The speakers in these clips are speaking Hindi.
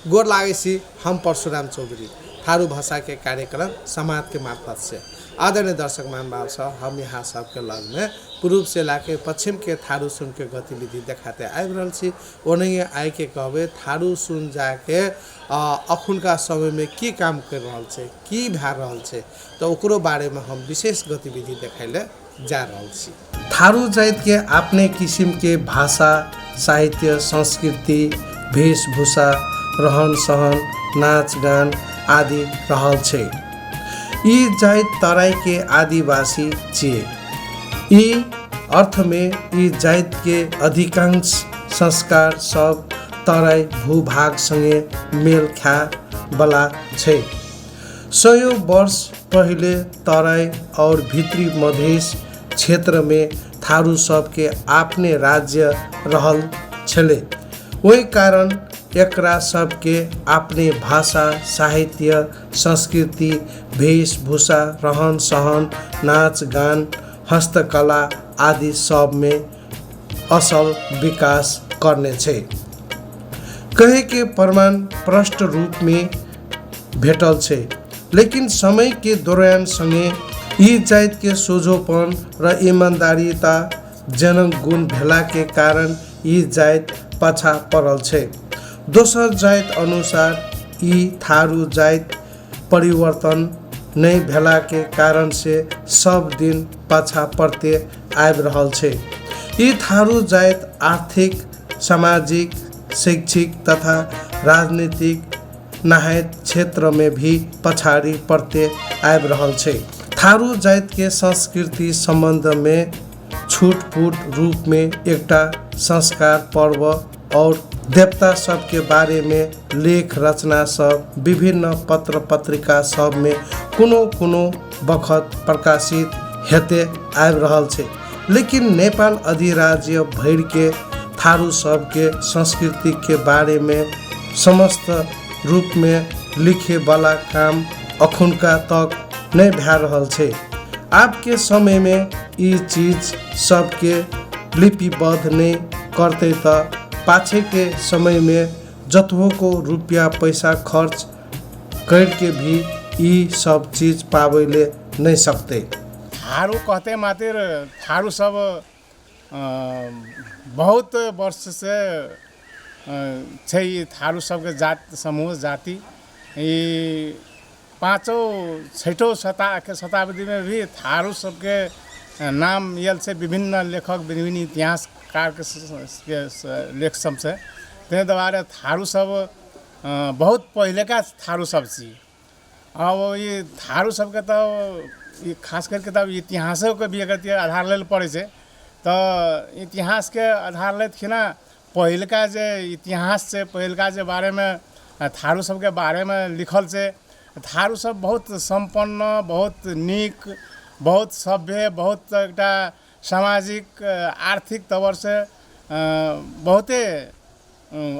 गोर लागेसी हम परशुराम चौधरी थारू भाषा के कार्यक्रम समाज के मार्फत से आदरणीय दर्शक महानुभाव साहब, हम यहाँ सबके लग में पूर्व से लाके पश्चिम के थारू सुन के गतिविधि देखाते आबि रहल छी। ओनहिए आइ के कहबे थारू सुन जाके अखुनका समय में की काम कर रहल छे, की भए रहल छे, तो ओकरो बारे में हम विशेष गतिविधि देखाइले जा रहल छी। थारू जाति के अपने किस्म के भाषा, साहित्य, संस्कृति, वेशभूषा, रहन सहन, नाच गान आदि रहल छे। यी जाति तराई के आदिवासी छिए। यी अर्थ में यी जाति के अधिकांश संस्कार सब तराई भूभाग संगे मेल खा वाला छे। सयौं वर्ष पहले तराई और भित्री मधेश क्षेत्र में थारू सब के अपने राज्य रहल छले। वही कारण एकरा सब के अपने भाषा, साहित्य, संस्कृति, वेशभूषा, रहन सहन, नाच गान, हस्तकला आदि सब में असल विकास करने छे। कहे के प्रमाण प्रष्ट रूप में भेटल छे। लेकिन समय के दौरान संगे यी जाति के सोझोपन र ईमानदारीता जनक गुण भेला के कारण यी जाति पाछा पड़ल छे। दोसर जाति अनुसार यी थारू जाति परिवर्तन नहीं भेला के कारण से सब दिन पाछा पड़ते आबि रहल छे। यी थारू जाति आर्थिक, सामाजिक, शैक्षिक तथा राजनीतिक नाहित क्षेत्र में भी पछाड़ी पड़ते आबि रहल छे। थारू जाति के संस्कृति संबंध में छूटफूट रूप में एकटा संस्कार पर्व और देवता सब के बारे में लेख रचना सब विभिन्न पत्र पत्रिका सब में कोनो बखत प्रकाशित हेते आबि रहल छे। लेकिन नेपाल अधिराज्य भैर के थारू सब के संस्कृति के बारे में समस्त रूप में लिखे वाला काम अखुनका तक नहीं भै रहल छे। आपके समय में ये चीज सबके लिपिबद्ध नहीं करते तो पाछे के समय में जतवो को रुपया पैसा खर्च करके भी ये सब चीज पावेले नहीं सकते। थारू कहते मातिर थारू सब बहुत वर्ष से छै। थारू सबके जात समूह जाति ये 5औं-6ठौं शताब्दी में भी थारू सबके नाम यल से विभिन्न लेखक, विभिन्न इतिहासकार के लेख सब से ते द्वारा थारू सब बहुत पहले का थारू सब छी। अब ये थारू सबके तो ये खास करके तब इतिहासों के भी अगर आधार ले पड़े छे तो इतिहास के आधार ले खिना पहल का जे इतिहास से पहल का जे बारे में थारू सब के बारे में लिखल से थारू सब बहुत संपन्न, बहुत नीक, बहुत सभ्य, बहुत एकटा सामाजिक आर्थिक तवर से बहुते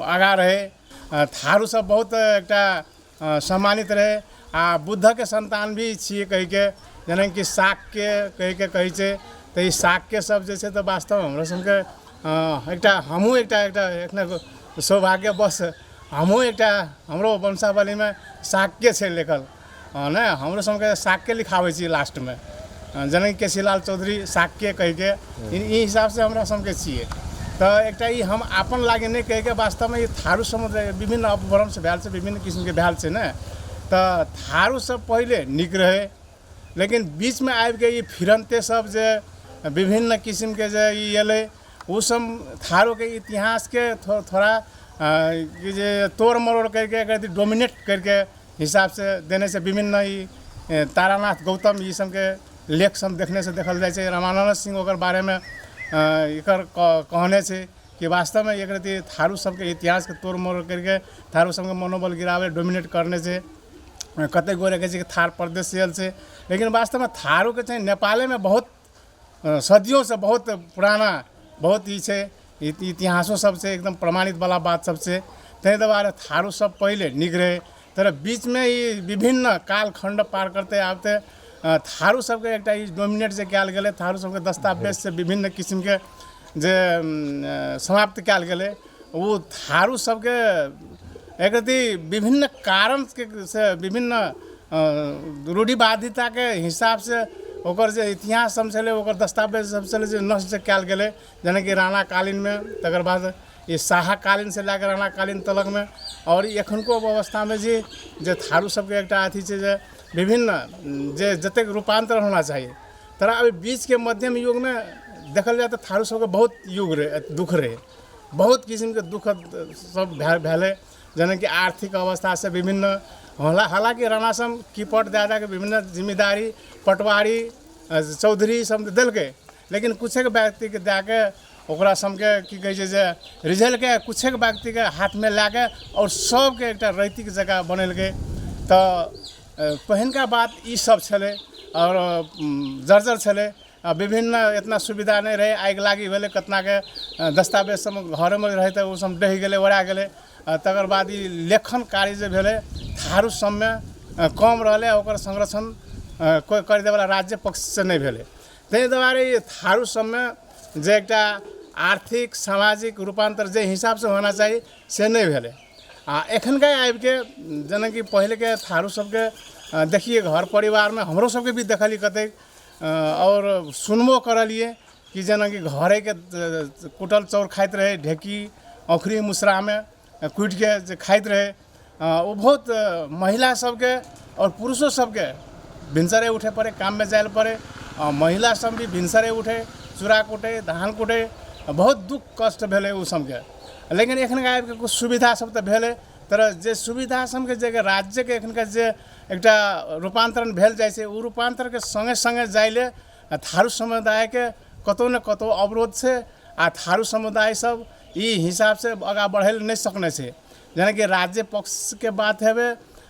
आगा रहे। थारू सब बहुत एकटा सम्मानित रहे। आ बुद्ध के संतान भी छिए कह के, जेना कि शाक्य कह के कहे छे। तो ये शाक्य सब जैसे तो वास्तव में हमरा सबके एकटा हमहूँ एकटा सौभाग्य बस हमहूँ एकटा हमरो वंशावली में शाक्य छे लिखल ने। हमरो सबके शाक्य लिखावे छी लास्ट में, जेना कि केसीलाल चौधरी शाक्य कह के ई हिसाब से हमरा सबके छिए। तो एकटा ई हम अपन लागे नहीं कह के वास्तव में ये थारू समुदाय विभिन्न अपभ्रम से भैल से, विभिन्न किस्म के भैल से ने। तो थारू सब पहले निक रहे, लेकिन बीच में आबि के ये फिरनते सब जे विभिन्न किस्म के जे ये वो सब थारू के इतिहास के थोड़ा जे तोड़ मरोड़ करके अगर डोमिनेट करके हिसाब से देने से विभिन्न ये तारानाथ गौतम ये सब के लेख सब देखने से देखल जाए छे। रामानंद सिंह ओकर बारे में एकर कहने से कि वास्तव में एक रति थारू सब के इतिहास के तोड़ मरोड़ करके थारू सब के मनोबल गिरावे, डोमिनेट करने से कते गोरे के थार प्रदेश से। लेकिन वास्तव में थारू के चाहिए नेपाल में बहुत सदियों से बहुत पुराना बहुत ही छे इतिहासों सब से एकदम प्रमाणित वाला बात सब से। ते द्वारा थारू सब पहले निक रहे, तर बीच में ये विभिन्न कालखंड पार करते आते थारू सबके एकटा डोमिनेट जे कयल गेलै, थारू सबके दस्तावेज से विभिन्न किस्म के जे समाप्त कयल गेलै, वो थारू सबके एकरति विभिन्न कारण के से विभिन्न रूढ़िवादिता के हिसाब से ओकर जे इतिहास सब छलै ओकर दस्तावेज सब छलै जे नष्ट कयल गेलै, जेना कि राणा कालीन में, तकर बाद ये शाहा कालीन से लैके राणा कालीन तलक में, और एखनको अवस्था में जे थारू सबके एकटा अथी छै जे विभिन्न जे जतेक रूपांतर होना चाहिए, तर अभी बीच के मध्यम युग में देखल जाए तो थारू सबके बहुत युग रहे, दुख रहे, बहुत किस्म के दुख सब भेले, जेना कि आर्थिक अवस्था से विभिन्न हालांकि राणा सब कीपट दे के विभिन्न जिम्मेदारी पटवारी चौधरी सब दिलकै, लेकिन कुछ व्यक्ति के दे के ओकरा सबके की कहै छै जे रिझल के कुछ व्यक्ति के हाथ में लैके और सबके एकटा रैतिक जगह बनेलकै। तो पहिनका बात ई सब छलै और जर्जर छलै, विभिन्न इतना सुविधा नहीं रहे, आगि लागी भेलै, कितना के दस्तावेज सब घर में रहे तो सब डहि गेलै, ओरा गेलै। तकर बाद ई लेखन कार्य जे भेलै थारू सब में कम रहलै, ओकर संरक्षण कोई कर दे वाला राज्य पक्ष से नहीं भेलै, ताहि दुआरे ई थारू सब में जे एकटा आर्थिक सामाजिक रूपांतर जे हिसाब से होना चाहिए से नहीं भेलै। एखन के आबि के जेना कि पहले के थारू सबके देखिए घर परिवार में हमरो सबके भी देखली कतेक और सुनबो करलिए कि जेना कि घरे के कुटल चाउर खाइत रहे, ढेकी औखरी मुसरा में कुट के जे खाइत रहे, वो बहुत महिला सबके और पुरुषों सबके भिनसरे उठे पड़े, काम में जाए पड़े, महिला सब भी भिनसरे उठे, चूड़ा कूटे, धान कूटे, बहुत दुख कष्ट भेले उ सबके। लेकिन एखन के आबि के कुछ सुविधा सब तो भेले, तर जे सुविधा सबके जे राज्य के एखन के जे एकटा रूपांतरण भेल जाइ छै, उ रूपांतर के संगे संगे जाइले थारू समुदाय के कतौ न कतौ अवरोध छै, आ थारू समुदाय सब ई हिसाब से आगा बढ़े नहीं सकने छै। जेना कि राज्य पक्ष के बात हेबे,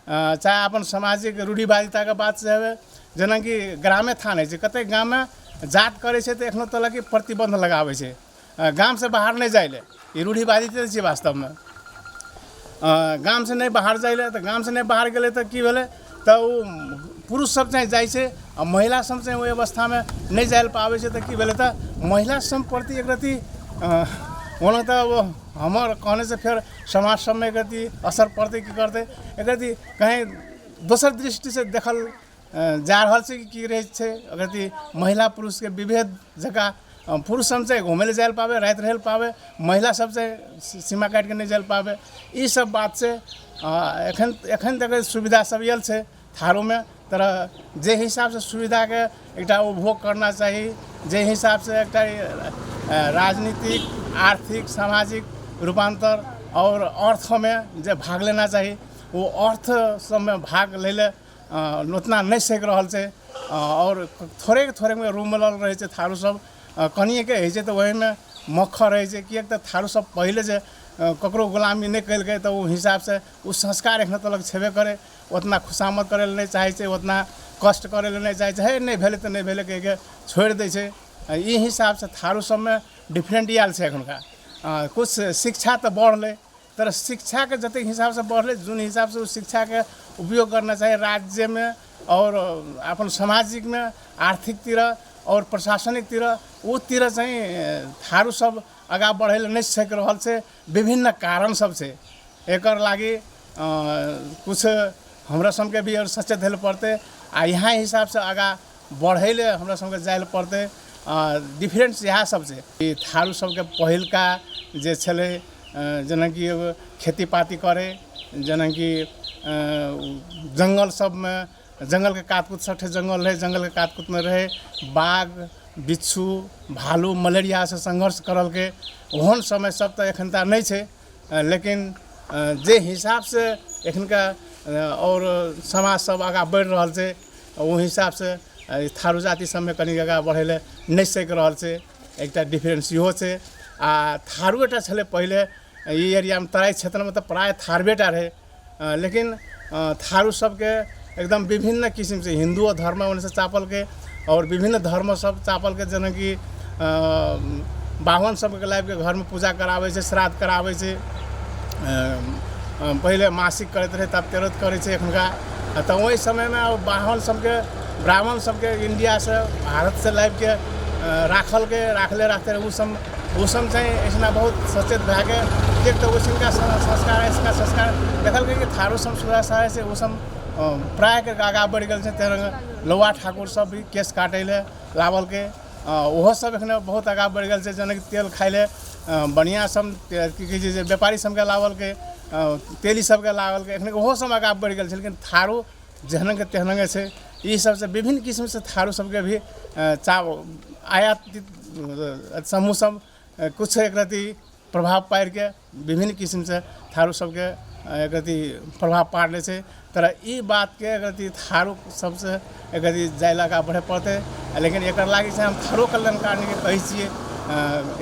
चाहे अपन सामाजिक रूढ़िवादिता के बात से हेबे, जेना कि ग्रामे थान है, कतेक गाम में जात करे छै तो एखनो तक प्रतिबंध लगाबै छै, गाम से बाहर नहीं जाइले, ये रूढ़िवादिते छै वास्तव में। गाम से नहीं बाहर जाइले, तो गाम से नहीं बाहर गेले तो की भेले, तो पुरुष सब चाहे जाइ छै, और महिला सब चाहे ओहि अवस्था में नहीं जाए पाबै छै, तो की भेले तो महिला सब प्रति एक रति ओना तो वो हमार कहने से फिर समाज सब में एक रति असर पड़ते की करते, एक रति कहीं दोसर दृष्टि से देखल जा रहा है कि रहे छै, अगर महिला पुरुष के विभेद जगह पुरुष सब से घूमे जाए पावे, रात रह पावे, महिला सब से सीमा काट के नहीं जाए पावे, ये सब बात से एखन तक सुविधा सब यल छै थारू में, तरह जे हिसाब से सुविधा के एकटा उपभोग करना चाहिए, जे हिसाब से एकटा राजनीतिक आर्थिक सामाजिक रूपांतर और अर्थ में जे भाग लेना चाहिए, वो अर्थ सब में भाग ले उतना नहीं सीख रहा है, और थोड़े थोड़े में रूम मिलल रहे छै थारू सब, कनिए के है तो वही में मक्ख रहे छै, कि तो थारू सब पहले से ककरो गुलामी नहीं कल गए, तो वो हिसाब से उस संस्कार एखन तक छेबे करे, उतना खुशामद करे नहीं चाहे छै, उतना कष्ट करे नहीं चाहे छै, है नहीं भेले तो नहीं भेले कह के छोड़ दे छै। ई हिसाब से थारू सब में डिफरेंट आयल छै एखनका। कुछ शिक्षा तो बढ़ले, तर शिक्षा के जते हिसाब से बढ़ले, जोन हिसाब से उस शिक्षा के उपयोग करना चाहिए राज्य में और अपन सामाजिक में, आर्थिक तिर और प्रशासनिक तिर, वो तिर चाहिँ थारू सब आगा बढ़े नहीं सक रहा है, विभिन्न कारण सब से। एकर लागी कुछ हमरा सबके भी और सचेत होले पड़ते, आ यहाँ हिसाब से आगा बढ़े हमरा सबके जाए पड़ते। डिफरेंस यहाँ सबसे थारू सबके पहिलका जे छलै, जेना कि खेती पाती करे, जेना कि जंगल सब में, जंगल के काट कुत सठे जंगल रहे, जंगल के काट कुत में रहे, बाघ बिच्छू भालू मलेरिया से संघर्ष करल के ओहन समय सब तो एखन तक नहीं छै, लेकिन जे हिसाब से एखनका और समाज सब आगा बढ़ रहा है, वो हिसाब से थारू जाति सब में कनी आगा बढ़े नहीं सक रहा है। एकटा डिफरेंस इहो छै। आ थारूटा छलै पहले ई एरिया में, तराई क्षेत्र में तो प्राय थारबेटा रहे, लेकिन थारू सबके एकदम विभिन्न किस्म से हिंदू धर्म उनसे चापल के और विभिन्न धर्म सब चापल के, जेना कि बावन सबके लाइब के घर में पूजा करावे छै, श्राद्ध करावे छै, पहले मासिक करते रहे, तब तेरत करे छै एखनका। तो वही समय में बावन सबके ब्राह्मण सबके इंडिया से भारत से लाइब के राखले रखते रहे, उ सब चाहिँ ऐसा बहुत सचेत भए के देख तो उसी का संस्कार है, इसका संस्कार देखल कि थारू समुदाय से वो सब प्राय के आगा बढ़ गए तेरंग लौआ ठाकुर सब भी केस काटे ले लावल के ओहो सब एखने बहुत आगा बढ़ गए जन तेल खाए ले बढ़िया सब की व्यापारी सबके लावल के तेली सबके लावल के एखने ओहो सब आगा बढ़ गए लेकिन थारू जहनंग के तेहनंगे से ये सबसे विभिन्न किस्म से थारू सबके भी आयात समूह सब कुछ एक रति प्रभाव पार के विभिन्न किस्म से थारू सबके एक रति प्रभाव पाड़ने से तरह ई बात के एक रति थारू सबसे एक रति जाय लगा बढ़े पड़ते लेकिन एक लागे से हम थारू कल्याणकारिणी के कही छिए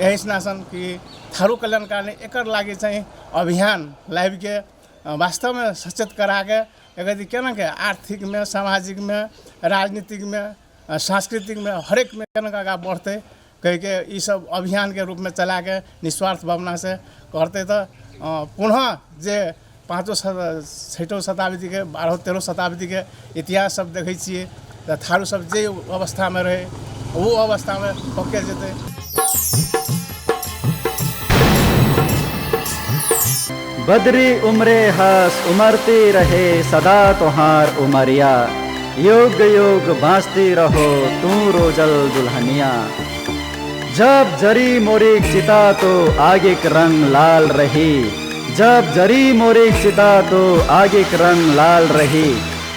यही स्नासन कि थारू कल्याणकारिणी एक लागे चाहिँ अभियान लाइव के वास्तव में सचेत करा के एक रति केना के आर्थिक में सामाजिक में राजनीतिक में सांस्कृतिक में हरेक में केना आगा बढ़ते कह के ये सब अभियान के रूप में चला के निस्वार्थ भावना से करते तो पुनः जे 5वीं-6वीं शताब्दी के 12वीं-13वीं शताब्दी के इतिहास सब देखे छिए तो थारू सब जे अवस्था में रहे वो अवस्था में पके जेते। बदरी उम्रे हंस उमरती रहे सदा तोहार उमरिया, योग योग बाँचती रहो तू रोजल दुल्हनिया। जब जरी मोरी चिता तो आगे का रंग लाल रही, जब जरी मोरी चिता तो आगे का रंग लाल रही।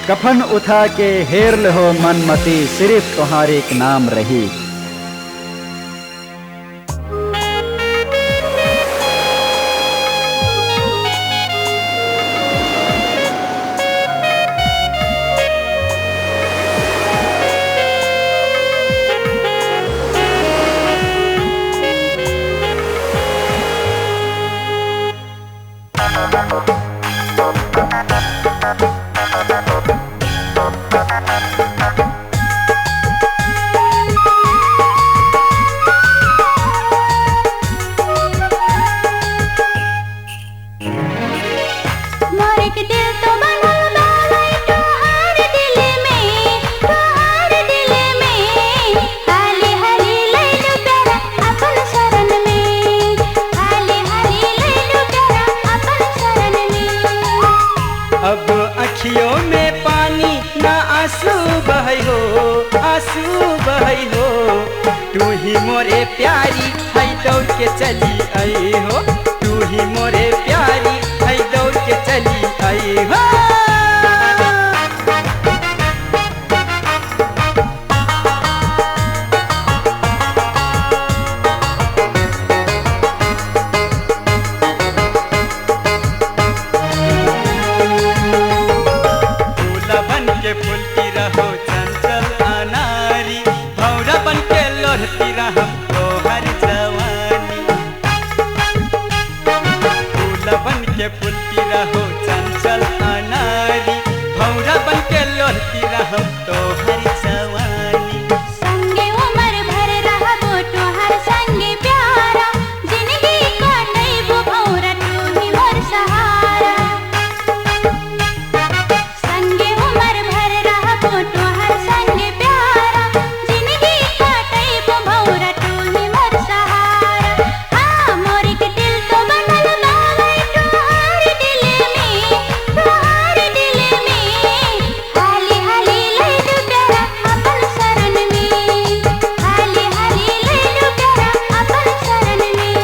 कफन उठा के हेर लो मनमती सिर्फ तुम्हारे एक नाम रही। तू ही मोरे प्यारी है दौड़ के चली आई हो, तू ही मोरे प्यारी है दौड़ के चली आई हो। फूला बन के फूलती रहो चंचल अनारी, भौरा बन के लोढ़ती रहो तोहर जवानी। फूला बन के फूलती रहो चंचल अनारी, भौरा बन के लोढ़ती रहो तोहर जवानी। संगे उम्र भर रहबो तोहर संगे प्यारा, जिंदगी काटैबो भौरा तू ही मोर सहारा। संगे उम्र भर रहबो तोहर संगे प्यारा, जिंदगी काटैबो भौरा तू ही मोर सहारा। हाँ मोर के दिल तो बनल बावे तोहर दिल में, तोहर दिल में। हाली हाली ले लू प्यारा अपन शरण में, हाली हाली ले लू प्यारा अपन शरण में।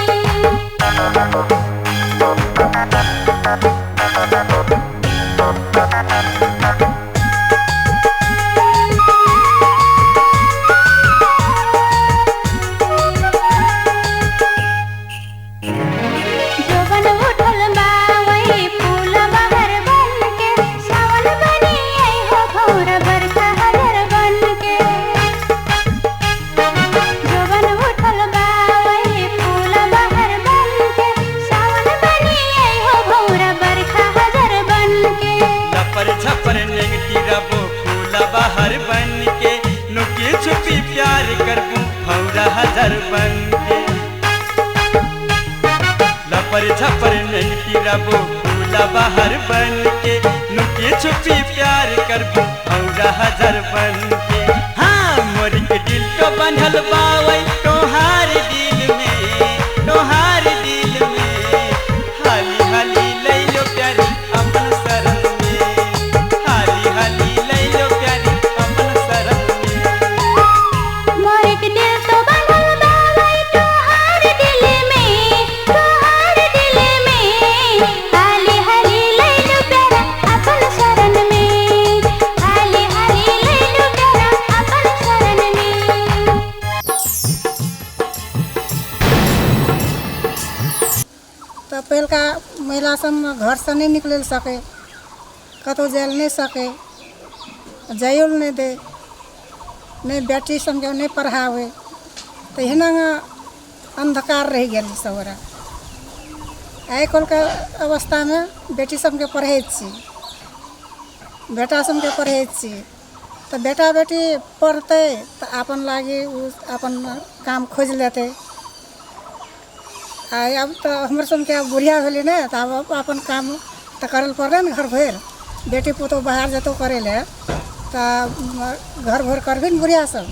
जोबन उठल बावै फूल बहर बन के, सावन बनी आई हो भौरा बरखा हजर बन के। जोबन उठल बावै फूल बहर बन के, सावन बनी आई हो भौरा बरखा हजर बन के। लपर झपर नेंगती रबो फूला बाहर बन के, लुकी छुपी प्यार करबू भौरा हजर बन के। लपर झपर नेंगती रबो फूला बाहर बन के, लुकी छुपी प्यार करबू भौरा हजर बन के। हाँ मोर के दिल तो बंधल बावै तोहार दिल में, तोहार दिल में। घर से नहीं निकल सके, कतौ जाए नहीं सके, जाइयो नहीं दे, नहीं बेटी समझो नहीं पढ़ावे, तो हिना अंधकार रह गया सबरा। आई कल के अवस्था में बेटी सबके पढ़े छी, बेटा सबके पढ़े छी, तो बेटा बेटी पढ़ते तो अपन लागे अपन काम खोज लेते। अब तो हमारे सबके अब बुढ़िया भेली ना, तो अब अपन काम तो करल पड़े ना घर भर। बेटी पुतो बाहर जतो करे ले तो घर भर कर भी बुढ़िया सब।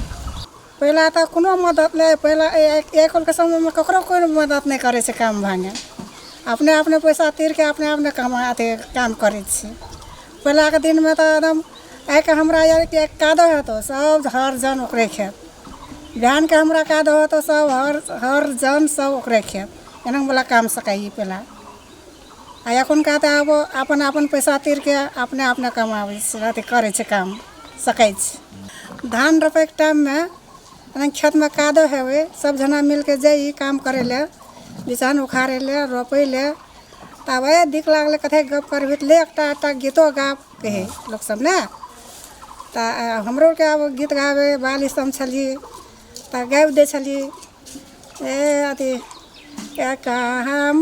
पहला तो कोनो मदद नहीं, पहला एक के समय में ककरो कोई मदद नहीं करे से काम भांगे, अपने अपने पैसा तीर के अपने अपने कमाते काम करे छी। पहला के दिन में तो एकदम एक हमरा एक कादो है तो सब हर जन ओकरे खेत, बिहान के हमरा कादो है तो सब हर जन सब ओकरे खेत, एना वाला काम सकाई पहला। आ एखन कहते अब अपन अपन पैसा तीर के अपने अपने कमावे अथी करे छे काम सकै छी। धान रोपे के टाइम में खेत में कादो है, सब जना मिल के जाई काम करे ले, बिछान उखाड़े ले, रोपे ले। तब दिख लागले कथे गप करबी ले एकटा गीतो गाब कहे लोग सब ने। तो हमरो के अब गीत गावे बाली सम छली तो गाबि दे छली। अथी कहाँ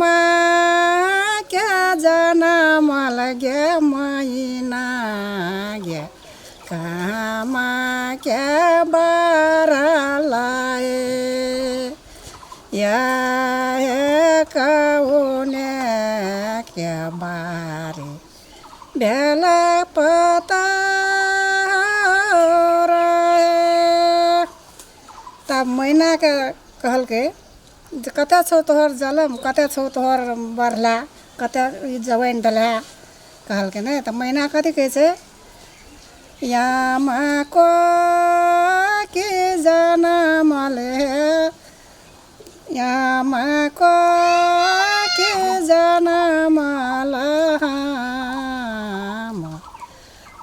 क्या जनम लगे मैना गे, कहाँ क्या बार लाए, या कौने क्या बारे बेला पता तब मैना के कहल के कते छो तोहर जलम, कते छो तोहर बढ़ला, कते जवाइन डला कहल के नहीं। तो मैना कथी कहे छे, यामा को के जनम ले, यामा को के जनम लहाम,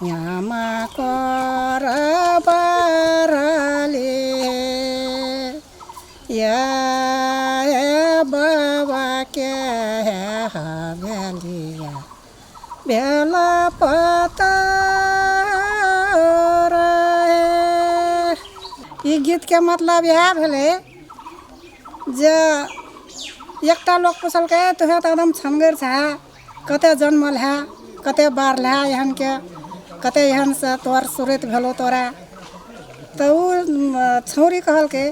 यामा को रबारले, या बाबा के हवेलिया बेला पता रहे। ई गीत के मतलब यह भेले जे एकटा लोग पूछल के तो एकदम छनगर छा, कते जन्मल है, कते बार है एहन के, कते एहन से तोहर सुरत भेलो तोरा। तो उ छौरी कहल के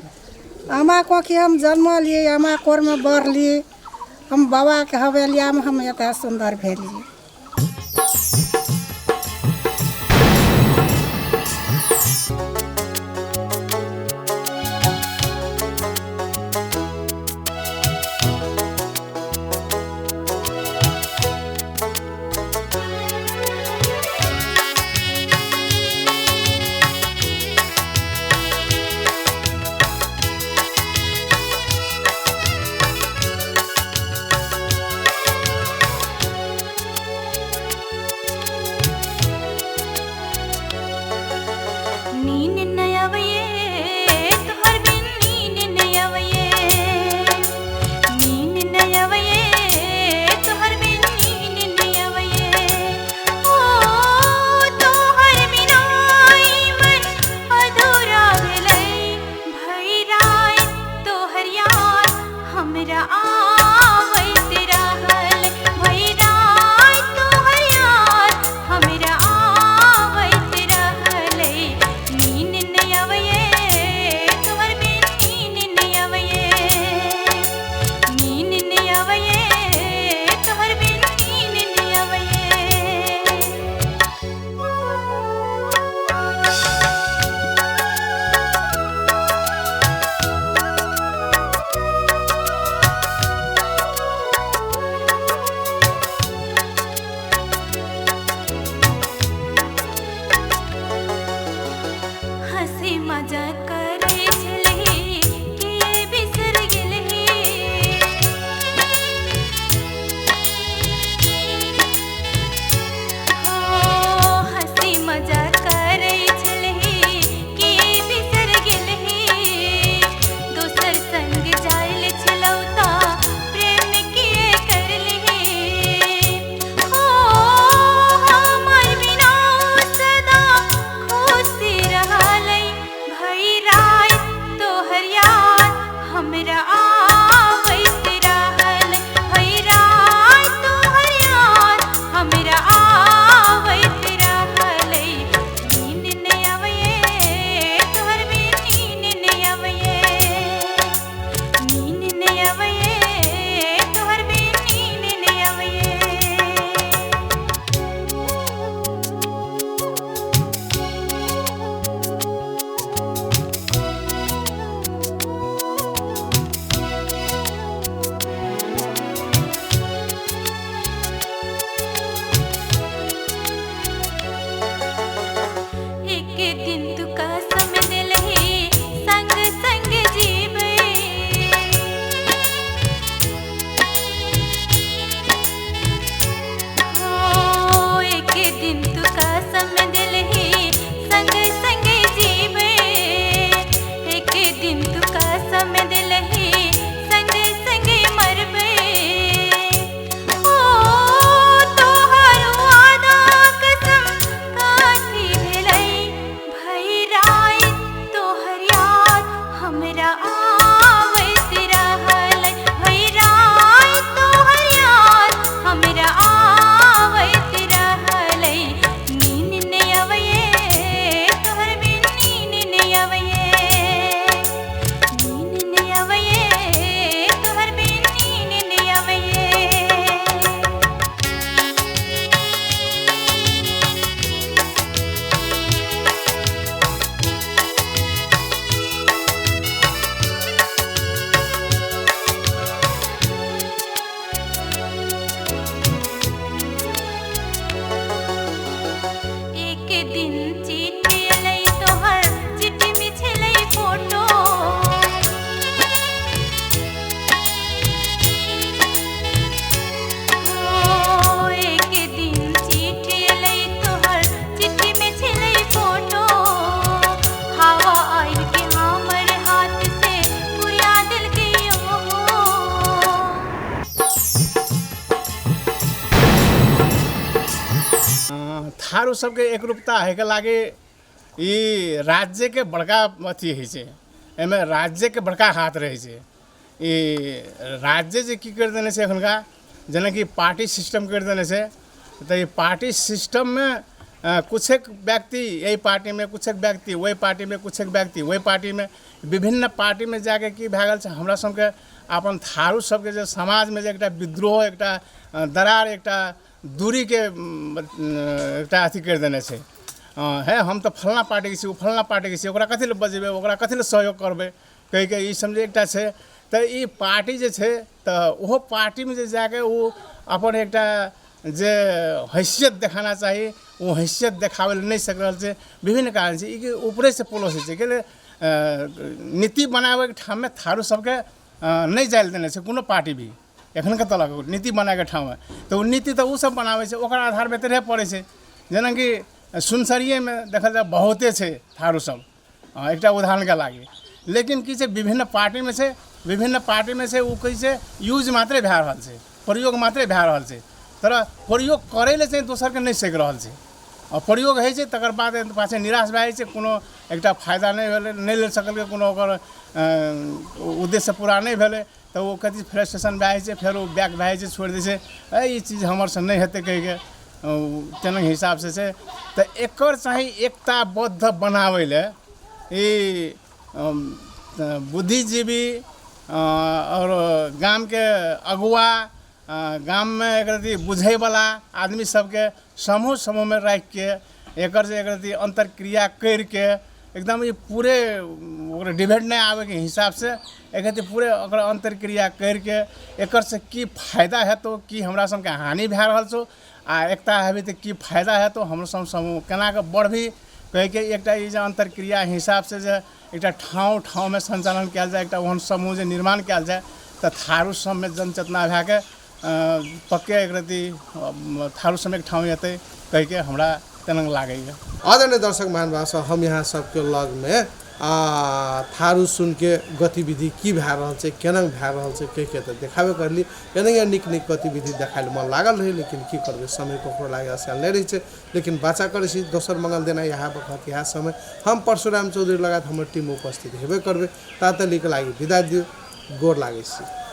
अमा को कि हम जन्म लिए, अमा कोर में बढ़ लिए, हम बाबा के हवेलिया में हम एत सुंदर भेलिए। दिन चिट्ठी लै तोहर चिट्ठी में छलै फोटो एक दिन चिट्ठी लै तोहर चिट्ठी में छलै फोटो हवा आइल के हमर हाथ से पुरिया दिल के ओहो थारू सबके एकरूपता है के लागे ई राज्य के बड़का अथी है छै एमे राज्य के बड़का हाथ रहे छै ई राज्य जे की कर देने से एखनका जेना कि पार्टी सिस्टम कर देने से तो ये पार्टी सिस्टम में कुछ एक व्यक्ति यही पार्टी में कुछ एक व्यक्ति वही पार्टी में कुछ एक व्यक्ति वही पार्टी में विभिन्न पार्टी में जाके की भए गेल छै हमरा सबके अपन थारू सबके जे समाज में जे एकटा विद्रोह एकटा दरार एकटा दूरी के एकटा अथी कर देने छै है हम तो फलना पार्टी के छी ओ फलना पार्टी के छी ओकरा कथी ले बजेबै ओकरा कथी ले सहयोग करबै कहि के ई समझे एकटा छै तो ई पार्टी जे छै तो ओहो पार्टी में जे जाके ओ अपन एकटा जे हैसियत देखाना चाही वो हैसियत देखावे नहीं सक रहल छै विभिन्न कारण छै ई ऊपरे से पॉलिसी छै के नीति बनावे के ठाम में थारू सबके नहीं जायल देने छै कोनो पार्टी भी एखन के तलक नीति बनाए के ठाम में तो नीति तो उ सब बनावे छै ओकर आधार पे रहे पड़े छै जेना कि सुनसरिये में देखल जाए बहुते छै थारू सब एकटा उदाहरण के लागे लेकिन की छै विभिन्न पार्टी में छै विभिन्न पार्टी में छै उ कही छै यूज मात्रे भए रहल छै प्रयोग मात्रे भए रहल छै तर प्रयोग करे ले चाहिँ दोसर के नहीं सीख रहल छै और प्रयोग होइ छै तकर बाद पाछे निराश भए जाइ छै कोनो एकटा फायदा नहीं भेलै नहीं ले सकल के कोनो ओकर उद्देश्य पूरा नहीं भेलै तो वो कथी फ्रस्ट्रेशन भए जाइ छै फेर ओ बैक भए जाइ छै छोड़ि दै छै ई चीज हमर से नहीं हेतै कहि के तेना हिसाब से छै तो एकर चाही एकताबद्ध बनाबै ले ई बुद्धिजीवी और गाम के अगुआ गाम में एक बुझे वाला आदमी सबके समूह समूह में रख के एकर से एक अंतरक्रिया करके एकदम ये पूरे डिबेट नहीं आवे के हिसाब से एक पूरे अंतरक्रिया करके एकर से की फायदा है तो की हमरा सबके हानि भए रहल छो आ एकता हेबे तो की फायदा है तो हम सब समूह केना के बढ़ भी कह के एकटा ई जे अंतरक्रिया हिसाब से जे एकटा ठाव ठाव में संचालन कयल जाए एकटा ओहन समूह जे निर्माण कयल जाए तो थारू सब में जनचेतना भए के पक्के एक रति थारू समय के ठाव हेतै कह के हमरा तेना लागैए आदरणीय दर्शक महानुभाव सब हम यहाँ सबके लग में थारू सुन के गतिविधि की भए रहल छै केना भए रहल छै कहि के तऽ देखाबे करली केना नीक नीक गतिविधि देखाइल मन लागल रही लेकिन की करबै समय ककरो लागे असल नहीं रही छै लेकिन बाचा करै छी दोसर मंगल देना यहाँ वक्त यहाँ समय हम परशुराम चौधरी लगायत हमर टीम उपस्थित हेबे करबै ता तलिक लागि विदा दियो गोर लागै छी।